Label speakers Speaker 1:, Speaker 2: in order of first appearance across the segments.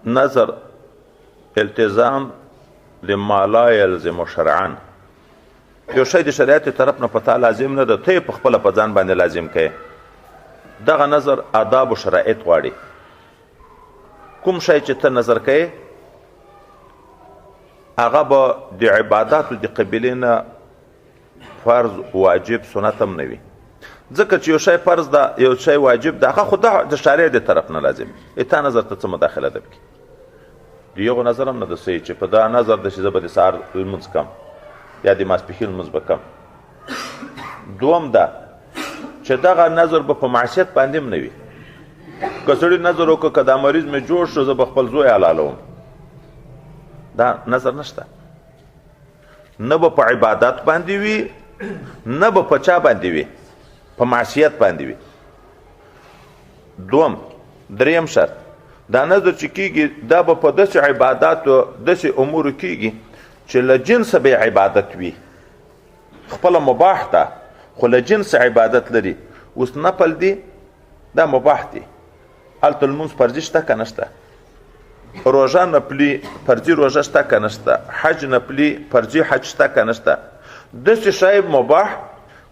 Speaker 1: نظر التزام لما لا یلزم شرعا، یو شی د شریعت طرف نه پتا لازم نه ده، ته یې په خپله په ځان باندې لازم کوې. دغه نظر آداب و شرایط غواړي. کوم شی چې ته نظر کوې هغه به د عباداتو د قبیلې نه فرض واجب سنت هم نه وي، ځکه چې یو شی فرض ده یو شی واجب ده، هغه خو د شارع د طرف نه لازم. تا نظر ته څه مداخله ده پکې؟ د یغو نظر هم نه ده صحیح چې په دا نظر ده چې زه به د سهار لمونځ کم یا د ماسپښین لمونځ به کم. دوم ده چې دغه نظر به په معصیت باندې هم نه وي. که سړي نظر وکړه که دا مریض مې جوړ شو زه به خپل زوی حلالوم، دا نظر نشته. نه به په عبادت باندې وي نه به په چا باندې وي، په معصیت باندې وي. دریم شرط دا نظر چې کیږي دا به په داسې عباداتو داسې امورو کیږي چې له جنسه به عبادت وي، خپله مباح ده خو له جنس عبادت لري. اوس نفل دی دا مباح دی، هلته لمونځ فرضي شته که نشته، روژه نفلي فرضي روژه شته که نشته، حج نفلي فرضي حج شته که نشته. داسې شی مباح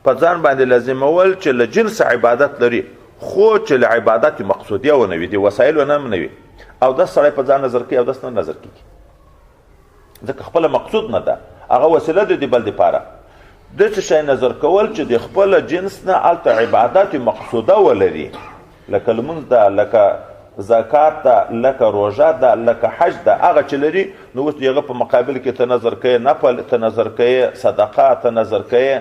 Speaker 1: په ځان باندې لازمول چې له جنس عبادت لري خو چې له عبادت مقصودیه ونه وي، د وسایلو نه هم نه وي. اودس سړی په ځان نظر کوي، اودس نه نظر کېږي ځکه خپله مقصود نه ده، هغه وسیله ده د بل دپاره. داسې شی نظر کول چې د خپله جنس نه هلته عبادت مقصوده ولري، لکه لمونځ ده، لکه زکات ده، لکه روژه ده، لکه حج ده، هغه چې لري. نو اوس د هغه په مقابل کې ته نظر کوې نفل، ته نظر کوې صدقه، ته نظر کوې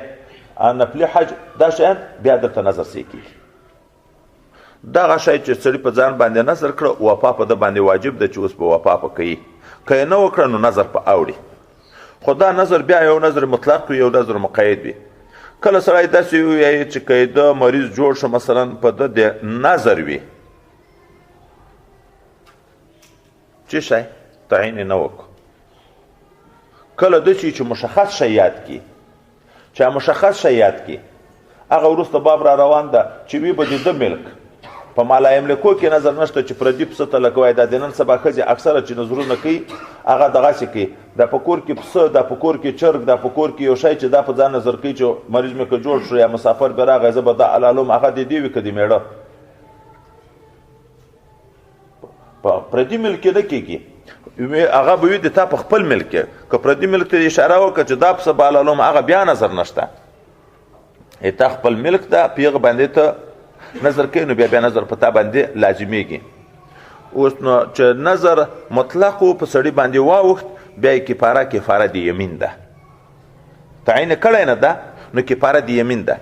Speaker 1: نفلي حج، دا شیان بیا درته نظر سې کېږي. دغه شی چې سړي په ځان باندې نظر کړه وفا په ده باندې واجب ده چې اوس به وفا په کوي. که یې نه وکړه نو نظر په اوړي. خو دا نظر بیا یو نظر مطلق وي، یو نظر مقید وي. کله سړی داسې ووایي چې که د مریض جوړ شو مثلا په ده د نظر وي چې شی تعین یې نه وکړو. کله داسې چې مشخص شی یاد کړي، چې مشخص شی یاد کړي هغه وروسته باب را روان ده چې وي به د ده ملک. په مالا یملکو کې نظر نشته چې پردي پسه ته لکه وایي دا د نن سبا ښځې اکثره چې نظرونه کوي هغه دغسې کوي، دا په کور کې پسه، دا په کور کې چرګ، دا په کور کې یو شی چې دا په ځان نظر کوي چې مریض مې که جوړ شو یا مسافر به راغی زه به دا حلالوم، هغه د دې وي که د میړه. په پردي ملک کې نه کېږي، هغه به وي د تا په خپل ملک کې. که پردي ملک ته اشاره وکړه چې دا پسه به حلالوم هغه بیا نظر نشته، تا خپل ملک ده په هغه باندې ته نظر کوي، نو بیا نظر په تا باندې لازمیږي. اوس نو چې نظر مطلق په سړي باندې واوښت بیا یې کفاره د یمین ده. تعین کړی نه ده نو کفاره د یمین ده.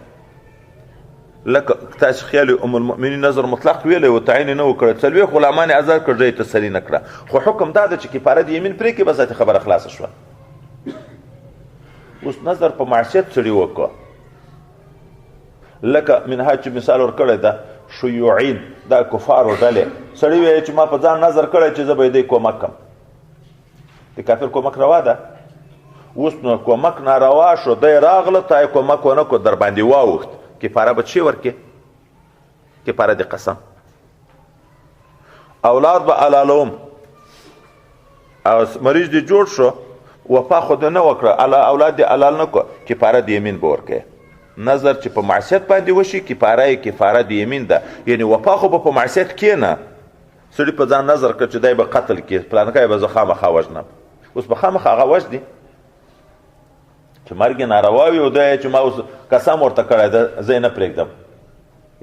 Speaker 1: لکه تاسو خیال ام المؤمنین نظر مطلق ویلی و تعین نه وکړه، څلوېښت غلامان ازاد کړه، ځای تسلي نه کړه، خو حکم دا ده چې کفاره د یمین پرېږدي، بس ذاتي خبره خلاصه شوه. اوس نظر په معصیت سړي وکړه، لکه منهاج چې مثال ورکړی ده شیوعین دا کفارو ډلې، سړي وایي چې ما په ځان نظر کړی چې زه به یې دی کومک کم. د کافر کومک روا ده. اوس نو کومک ناروا شو، دی راغله تا یې کومک ونه کړو در باندې واوښت، کفاره به چی ورکې؟ کفاره د قسم. اولاد به حلالوم، مریض دې جوړ شو وفا خو دې نه وکړه، اولاد دې حلال نه کړه، کفاره د یمین به ورکې. نظر چې په معصیت باندې وشي کفاره د یمین ده، یعنی وفا خو به په معصیت کې نه. سړي په ځان نظر کړ چې دی به قتل کړي، پلانکی به زه خامخا وژنم، اوس به خامخا هغه وژني چې مرګ یې ناروا وي او دی چې ما اوس قسم ورته کړی ده زه یې نه پرېږدم،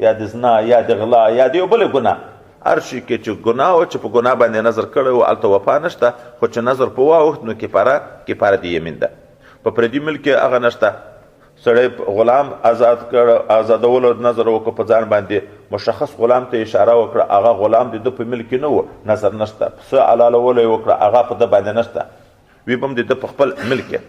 Speaker 1: یا د زنا یا د غلا یا د یو بلې ګناه، هر شي کې چې ګناه و چې په ګناه باندې نظر کړی و هلته وفا نشته، خو چې نظر په واوښت نو کفاره د یمین ده. په پردي ملک کې هغه نشته. سړی غلام آزاد کړ، آزادولو نظر وکړه په ځان باندې، مشخص غلام ته اشاره وکړه، هغه غلام د ده په ملک کې نه و، نظر نشته. پسه حلالولو یې وکړه، هغه په ده باندې نشته، وی به هم د ده په خپل ملک کې.